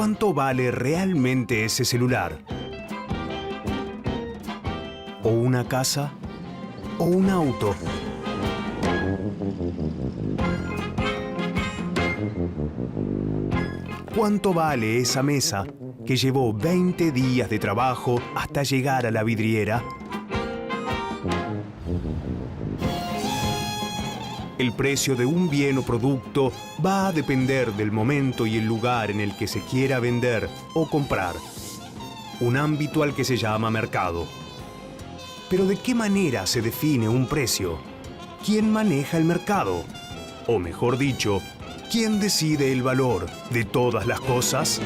¿Cuánto vale realmente ese celular? ¿O una casa? ¿O un auto? ¿Cuánto vale esa mesa que llevó 20 días de trabajo hasta llegar a la vidriera? El precio de un bien o producto va a depender del momento y el lugar en el que se quiera vender o comprar. Un ámbito al que se llama mercado. Pero ¿de qué manera se define un precio? ¿Quién maneja el mercado? O mejor dicho, ¿quién decide el valor de todas las cosas?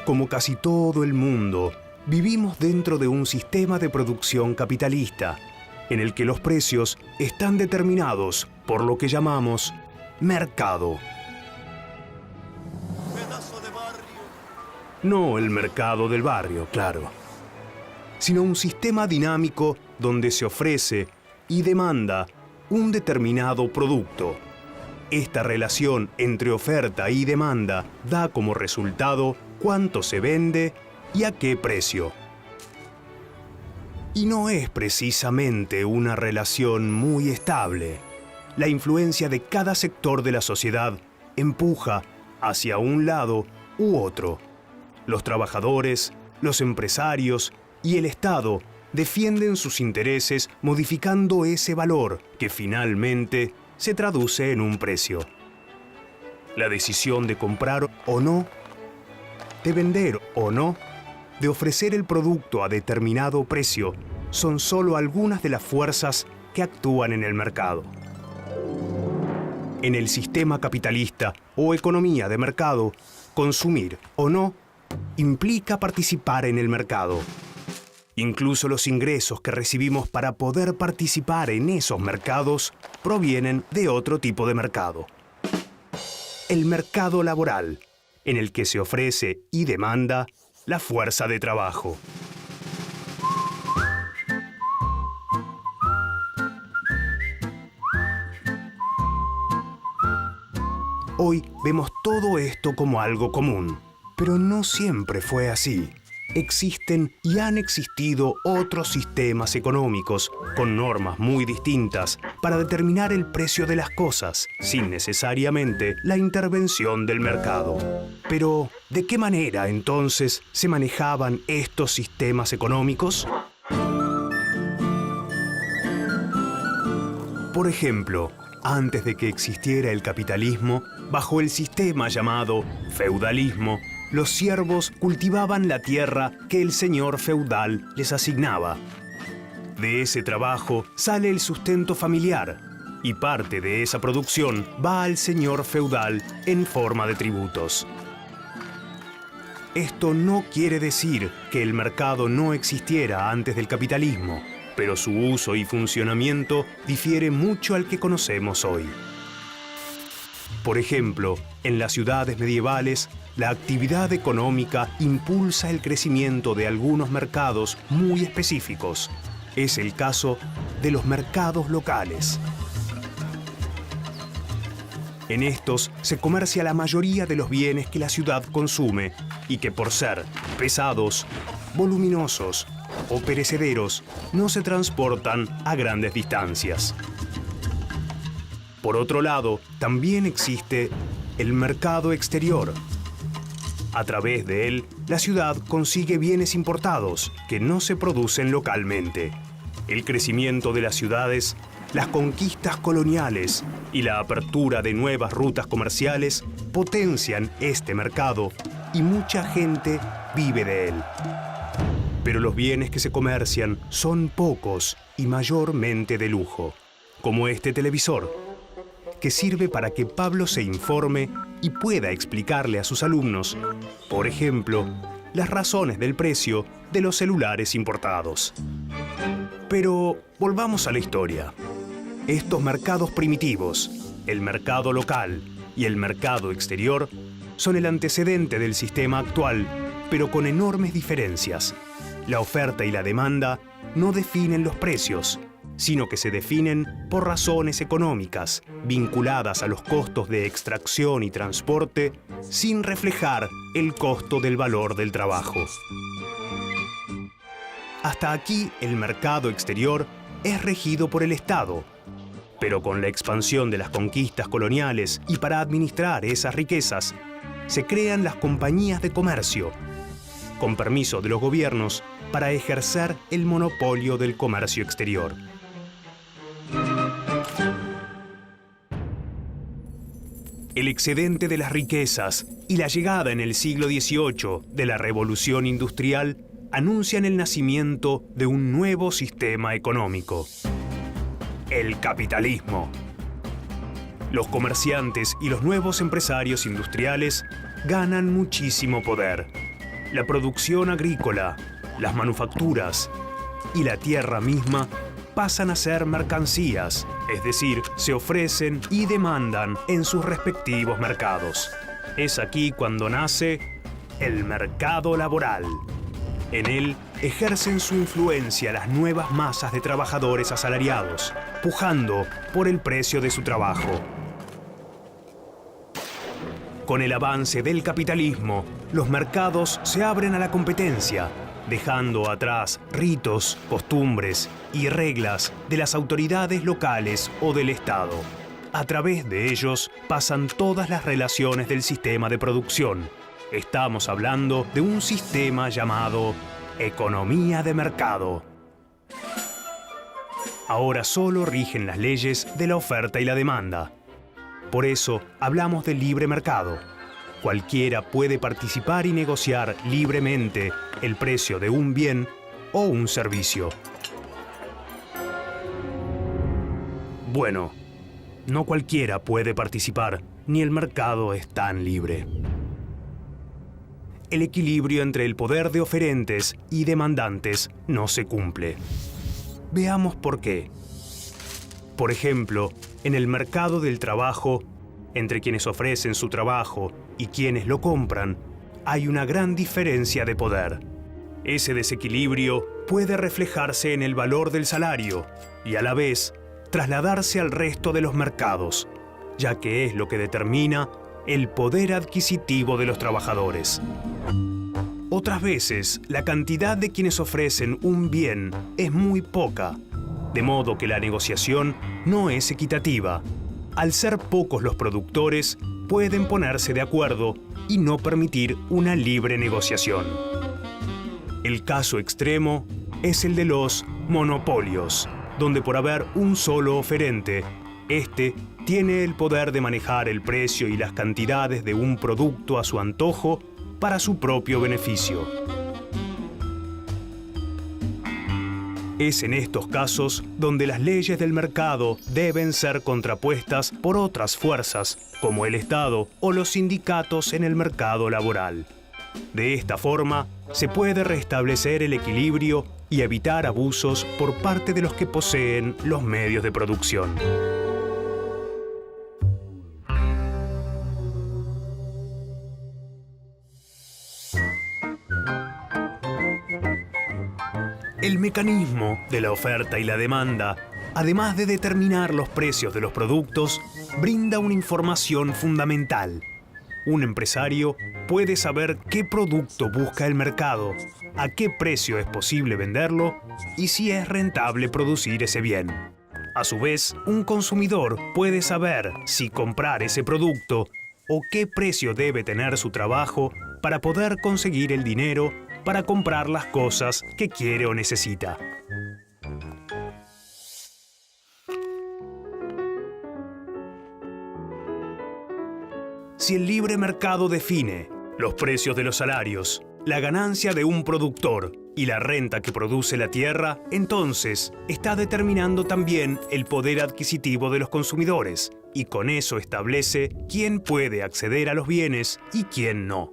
Como casi todo el mundo, vivimos dentro de un sistema de producción capitalista, en el que los precios están determinados por lo que llamamos mercado. No el mercado del barrio, claro, sino un sistema dinámico donde se ofrece y demanda un determinado producto. Esta relación entre oferta y demanda da como resultado cuánto se vende y a qué precio. Y no es precisamente una relación muy estable. La influencia de cada sector de la sociedad empuja hacia un lado u otro. Los trabajadores, los empresarios y el Estado defienden sus intereses modificando ese valor que finalmente se traduce en un precio. La decisión de comprar o no, de vender o no, de ofrecer el producto a determinado precio, son solo algunas de las fuerzas que actúan en el mercado. En el sistema capitalista o economía de mercado, consumir o no implica participar en el mercado. Incluso los ingresos que recibimos para poder participar en esos mercados provienen de otro tipo de mercado. El mercado laboral, en el que se ofrece y demanda la fuerza de trabajo. Hoy vemos todo esto como algo común, pero no siempre fue así. Existen y han existido otros sistemas económicos con normas muy distintas para determinar el precio de las cosas, sin necesariamente la intervención del mercado. Pero, ¿de qué manera entonces se manejaban estos sistemas económicos? Por ejemplo, antes de que existiera el capitalismo, bajo el sistema llamado feudalismo, los siervos cultivaban la tierra que el señor feudal les asignaba. De ese trabajo sale el sustento familiar y parte de esa producción va al señor feudal en forma de tributos. Esto no quiere decir que el mercado no existiera antes del capitalismo, pero su uso y funcionamiento difiere mucho al que conocemos hoy. Por ejemplo, en las ciudades medievales, la actividad económica impulsa el crecimiento de algunos mercados muy específicos. Es el caso de los mercados locales. En estos se comercia la mayoría de los bienes que la ciudad consume y que por ser pesados, voluminosos o perecederos no se transportan a grandes distancias. Por otro lado, también existe el mercado exterior. A través de él, la ciudad consigue bienes importados que no se producen localmente. El crecimiento de las ciudades, las conquistas coloniales y la apertura de nuevas rutas comerciales potencian este mercado y mucha gente vive de él. Pero los bienes que se comercian son pocos y mayormente de lujo, como este televisor, que sirve para que Pablo se informe y pueda explicarle a sus alumnos, por ejemplo, las razones del precio de los celulares importados. Pero volvamos a la historia. Estos mercados primitivos, el mercado local y el mercado exterior, son el antecedente del sistema actual, pero con enormes diferencias. La oferta y la demanda no definen los precios, sino que se definen por razones económicas, vinculadas a los costos de extracción y transporte, sin reflejar el costo del valor del trabajo. Hasta aquí el mercado exterior es regido por el Estado, pero con la expansión de las conquistas coloniales y para administrar esas riquezas, se crean las compañías de comercio, con permiso de los gobiernos para ejercer el monopolio del comercio exterior. El excedente de las riquezas y la llegada en el siglo XVIII de la Revolución Industrial anuncian el nacimiento de un nuevo sistema económico: el capitalismo. Los comerciantes y los nuevos empresarios industriales ganan muchísimo poder. La producción agrícola, las manufacturas y la tierra misma pasan a ser mercancías, es decir, se ofrecen y demandan en sus respectivos mercados. Es aquí cuando nace el mercado laboral. En él ejercen su influencia las nuevas masas de trabajadores asalariados, pujando por el precio de su trabajo. Con el avance del capitalismo, los mercados se abren a la competencia, dejando atrás ritos, costumbres y reglas de las autoridades locales o del Estado. A través de ellos pasan todas las relaciones del sistema de producción. Estamos hablando de un sistema llamado economía de mercado. Ahora solo rigen las leyes de la oferta y la demanda. Por eso hablamos de libre mercado. Cualquiera puede participar y negociar libremente el precio de un bien o un servicio. Bueno, no cualquiera puede participar, ni el mercado es tan libre. El equilibrio entre el poder de oferentes y demandantes no se cumple. Veamos por qué. Por ejemplo, en el mercado del trabajo, entre quienes ofrecen su trabajo y quienes lo compran, hay una gran diferencia de poder. Ese desequilibrio puede reflejarse en el valor del salario y a la vez trasladarse al resto de los mercados, ya que es lo que determina el poder adquisitivo de los trabajadores. Otras veces, la cantidad de quienes ofrecen un bien es muy poca, de modo que la negociación no es equitativa. Al ser pocos los productores, pueden ponerse de acuerdo y no permitir una libre negociación. El caso extremo es el de los monopolios, donde por haber un solo oferente, este tiene el poder de manejar el precio y las cantidades de un producto a su antojo para su propio beneficio. Es en estos casos donde las leyes del mercado deben ser contrapuestas por otras fuerzas, como el Estado o los sindicatos en el mercado laboral. De esta forma, se puede restablecer el equilibrio y evitar abusos por parte de los que poseen los medios de producción. El mecanismo de la oferta y la demanda, además de determinar los precios de los productos, brinda una información fundamental. Un empresario puede saber qué producto busca el mercado, a qué precio es posible venderlo y si es rentable producir ese bien. A su vez, un consumidor puede saber si comprar ese producto o qué precio debe tener su trabajo para poder conseguir el dinero para comprar las cosas que quiere o necesita. Si el libre mercado define los precios de los salarios, la ganancia de un productor y la renta que produce la tierra, entonces está determinando también el poder adquisitivo de los consumidores, y con eso establece quién puede acceder a los bienes y quién no.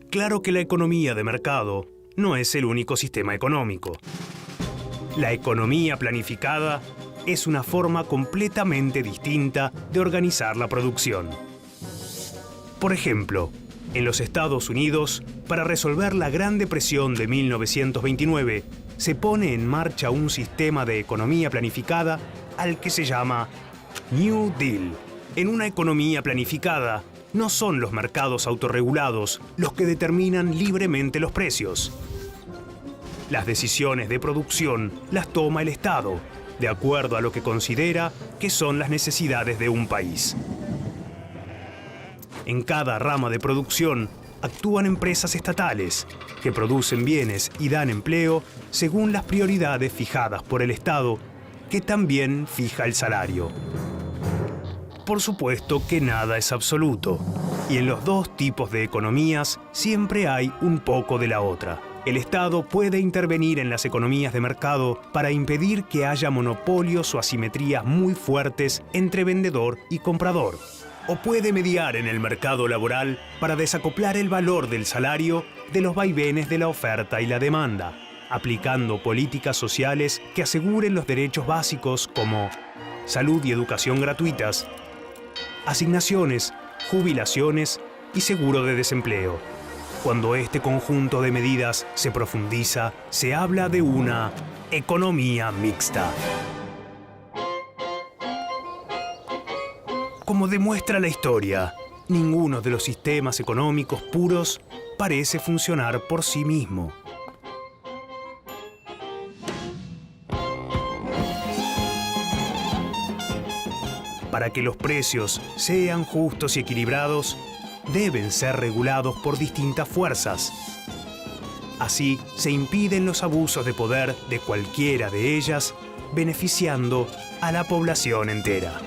Claro que la economía de mercado no es el único sistema económico. La economía planificada es una forma completamente distinta de organizar la producción. Por ejemplo, en los Estados Unidos, para resolver la Gran Depresión de 1929, se pone en marcha un sistema de economía planificada al que se llama New Deal. En una economía planificada, no son los mercados autorregulados los que determinan libremente los precios. Las decisiones de producción las toma el Estado, de acuerdo a lo que considera que son las necesidades de un país. En cada rama de producción actúan empresas estatales que producen bienes y dan empleo según las prioridades fijadas por el Estado, que también fija el salario. Por supuesto que nada es absoluto, y en los dos tipos de economías siempre hay un poco de la otra. El Estado puede intervenir en las economías de mercado para impedir que haya monopolios o asimetrías muy fuertes entre vendedor y comprador. O puede mediar en el mercado laboral para desacoplar el valor del salario de los vaivenes de la oferta y la demanda, aplicando políticas sociales que aseguren los derechos básicos como salud y educación gratuitas, asignaciones, jubilaciones y seguro de desempleo. Cuando este conjunto de medidas se profundiza, se habla de una economía mixta. Como demuestra la historia, ninguno de los sistemas económicos puros parece funcionar por sí mismo. Para que los precios sean justos y equilibrados, deben ser regulados por distintas fuerzas. Así se impiden los abusos de poder de cualquiera de ellas, beneficiando a la población entera.